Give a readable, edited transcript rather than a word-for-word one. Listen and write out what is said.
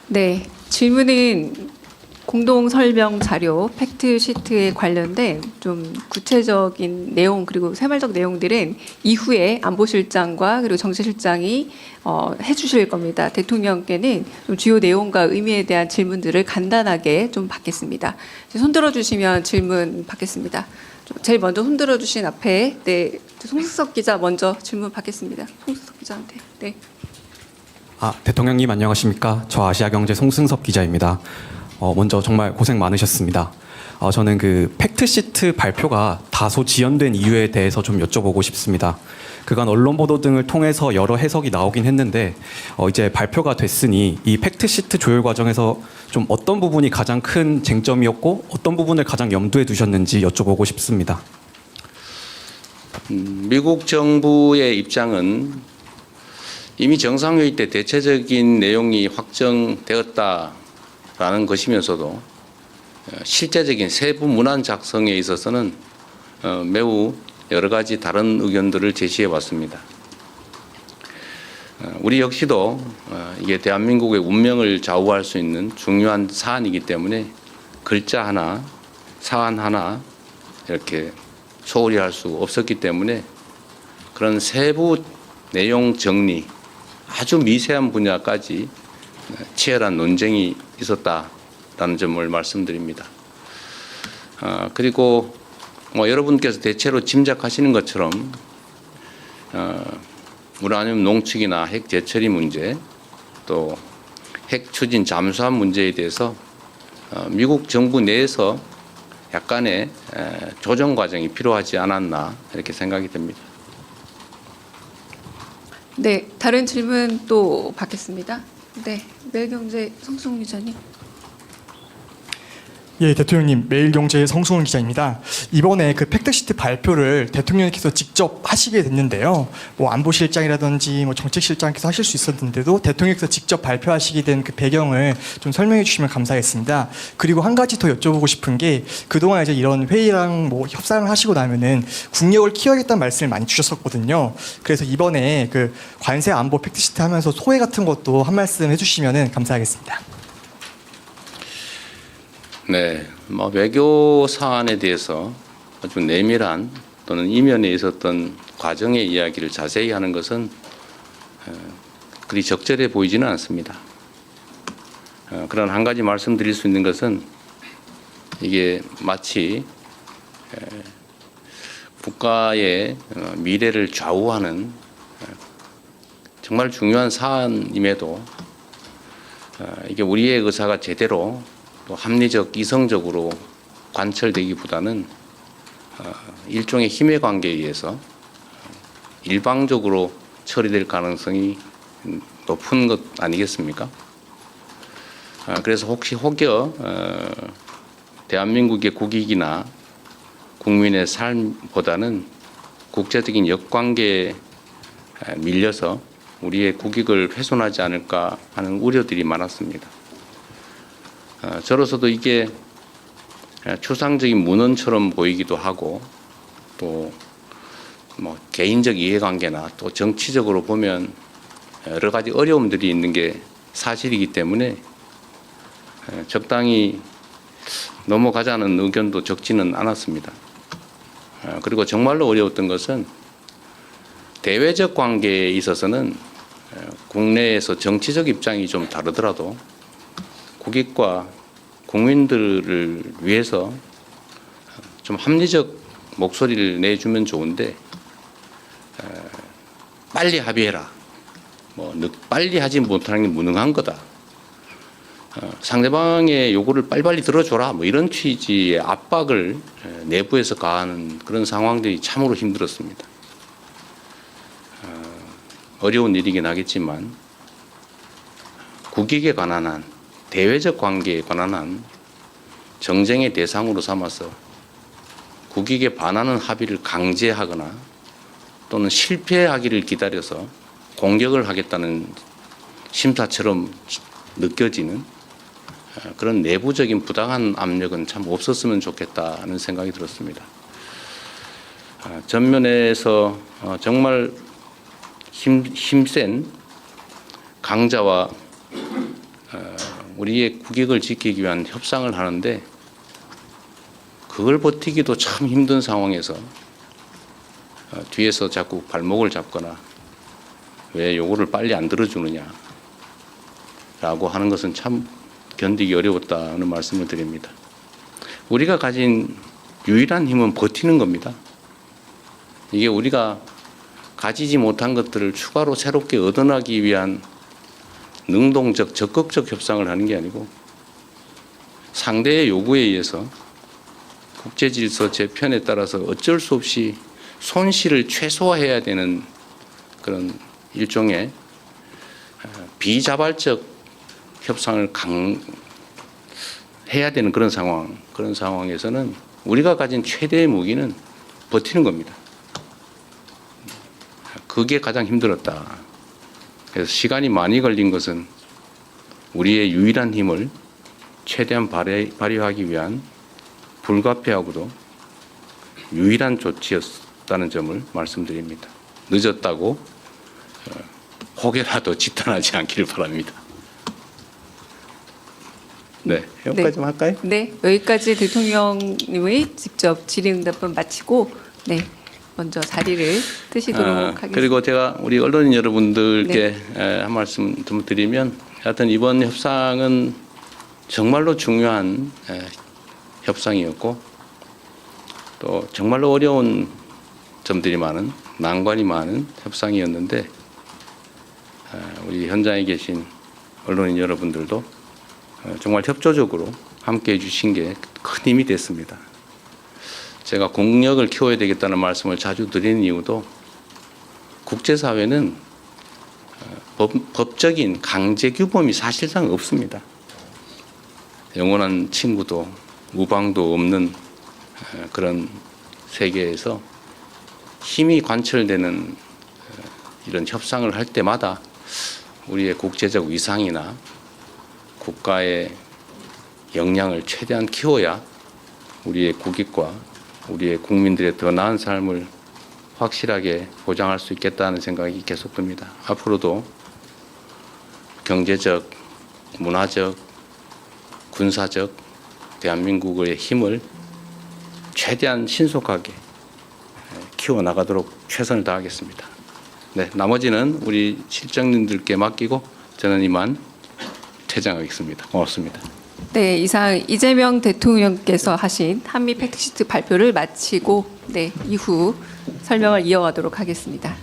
네, 질문은 공동 설명 자료 팩트 시트에 관련된 좀 구체적인 내용 그리고 세말적 내용들은 이후에 안보실장과 그리고 정세실장이 해주실 겁니다. 대통령께는 좀 주요 내용과 의미에 대한 질문들을 간단하게 좀 받겠습니다. 손 들어주시면 질문 받겠습니다. 제일 먼저 손 들어주신 앞에 네, 송승섭 기자 먼저 질문 받겠습니다. 송승섭 기자한테. 네. 대통령님 안녕하십니까? 저 아시아경제 송승섭 기자입니다. 먼저 정말 고생 많으셨습니다. 저는 그 팩트시트 발표가 다소 지연된 이유에 대해서 좀 여쭤보고 싶습니다. 그간 언론 보도 등을 통해서 여러 해석이 나오긴 했는데 이제 발표가 됐으니 이 팩트시트 조율 과정에서 좀 어떤 부분이 가장 큰 쟁점이었고 어떤 부분을 가장 염두에 두셨는지 여쭤보고 싶습니다. 미국 정부의 입장은 이미 정상회의 때 대체적인 내용이 확정되었다라는 것이면서도 실제적인 세부 문안 작성에 있어서는 매우 여러 가지 다른 의견들을 제시해 왔습니다. 우리 역시도 이게 대한민국의 운명을 좌우할 수 있는 중요한 사안이기 때문에 글자 하나, 사안 하나 이렇게 소홀히 할 수 없었기 때문에 그런 세부 내용 정리, 아주 미세한 분야까지 치열한 논쟁이 있었다라는 점을 말씀드립니다. 그리고 여러분께서 대체로 짐작하시는 것처럼 우라늄 농축이나 핵 재처리 문제, 또 핵 추진 잠수함 문제에 대해서 미국 정부 내에서 약간의 조정 과정이 필요하지 않았나 이렇게 생각이 됩니다. 네, 다른 질문 또 받겠습니다. 네, 매일경제 성승훈 기자님. 예, 대통령님, 매일경제의 성승훈 기자입니다. 이번에 그 팩트시트 발표를 대통령께서 직접 하시게 됐는데요. 뭐 안보실장이라든지 뭐 정책실장께서 하실 수 있었는데도 대통령께서 직접 발표하시게 된 그 배경을 좀 설명해 주시면 감사하겠습니다. 그리고 한 가지 더 여쭤보고 싶은 게 그동안 이제 이런 회의랑 뭐 협상을 하시고 나면은 국력을 키워야겠다는 말씀을 많이 주셨었거든요. 그래서 이번에 그 관세 안보 팩트시트 하면서 소회 같은 것도 한 말씀 해주시면은 감사하겠습니다. 네, 외교 사안에 대해서 아주 내밀한 또는 이면에 있었던 과정의 이야기를 자세히 하는 것은 그리 적절해 보이지는 않습니다. 그런 한 가지 말씀드릴 수 있는 것은 이게 마치 국가의 미래를 좌우하는 정말 중요한 사안임에도 이게 우리의 의사가 제대로 또 합리적, 이성적으로 관철되기보다는 일종의 힘의 관계에 의해서 일방적으로 처리될 가능성이 높은 것 아니겠습니까? 그래서 혹여 대한민국의 국익이나 국민의 삶보다는 국제적인 역관계에 밀려서 우리의 국익을 훼손하지 않을까 하는 우려들이 많았습니다. 저로서도 이게 추상적인 문헌처럼 보이기도 하고 또 뭐 개인적 이해관계나 또 정치적으로 보면 여러 가지 어려움들이 있는 게 사실이기 때문에 적당히 넘어가자는 의견도 적지는 않았습니다. 그리고 정말로 어려웠던 것은 대외적 관계에 있어서는 국내에서 정치적 입장이 좀 다르더라도 국익과 국민들을 위해서 좀 합리적 목소리를 내주면 좋은데 빨리 합의해라. 빨리 하지 못하는 게 무능한 거다. 상대방의 요구를 빨리빨리 들어줘라. 이런 취지의 압박을 내부에서 가하는 그런 상황들이 참으로 힘들었습니다. 어려운 일이긴 하겠지만 국익에 관한 한 대외적 관계에 관한 한 정쟁의 대상으로 삼아서 국익에 반하는 합의를 강제하거나 또는 실패하기를 기다려서 공격을 하겠다는 심사처럼 느껴지는 그런 내부적인 부당한 압력은 참 없었으면 좋겠다는 생각이 들었습니다. 전면에서 정말 힘센 강자와 우리의 국익을 지키기 위한 협상을 하는데 그걸 버티기도 참 힘든 상황에서 뒤에서 자꾸 발목을 잡거나 왜 요거를 빨리 안 들어주느냐 라고 하는 것은 참 견디기 어려웠다는 말씀을 드립니다. 우리가 가진 유일한 힘은 버티는 겁니다. 이게 우리가 가지지 못한 것들을 추가로 새롭게 얻어나기 위한 능동적, 적극적 협상을 하는 게 아니고 상대의 요구에 의해서 국제질서 재편에 따라서 어쩔 수 없이 손실을 최소화해야 되는 그런 일종의 비자발적 협상을 해야 되는 그런 상황에서는 우리가 가진 최대의 무기는 버티는 겁니다. 그게 가장 힘들었다. 그래서 시간이 많이 걸린 것은 우리의 유일한 힘을 최대한 발휘하기 위한 불가피하고도 유일한 조치였다는 점을 말씀드립니다. 늦었다고 혹여라도 지탄하지 않기를 바랍니다. 네, 여기까지 좀 할까요? 네, 여기까지 대통령님의 직접 질의응답은 마치고 네, 먼저 자리를 뜨시도록 하겠습니다. 그리고 제가 우리 언론인 여러분들께 한 말씀 좀 드리면 하여튼 이번 협상은 정말로 중요한 협상이었고 또 정말로 어려운 점들이 많은 난관이 많은 협상이었는데 우리 현장에 계신 언론인 여러분들도 정말 협조적으로 함께해 주신 게 큰 힘이 됐습니다. 제가 공력을 키워야 되겠다는 말씀을 자주 드리는 이유도 국제사회는 법적인 강제 규범이 사실상 없습니다. 영원한 친구도 우방도 없는 그런 세계에서 힘이 관철되는 이런 협상을 할 때마다 우리의 국제적 위상이나 국가의 역량을 최대한 키워야 우리의 국익과 우리의 국민들의 더 나은 삶을 확실하게 보장할 수 있겠다는 생각이 계속 듭니다. 앞으로도 경제적, 문화적, 군사적 대한민국의 힘을 최대한 신속하게 키워나가도록 최선을 다하겠습니다. 네, 나머지는 우리 실장님들께 맡기고 저는 이만 퇴장하겠습니다. 고맙습니다. 네, 이상 이재명 대통령께서 하신 한미 팩트시트 발표를 마치고 네, 이후 설명을 이어가도록 하겠습니다.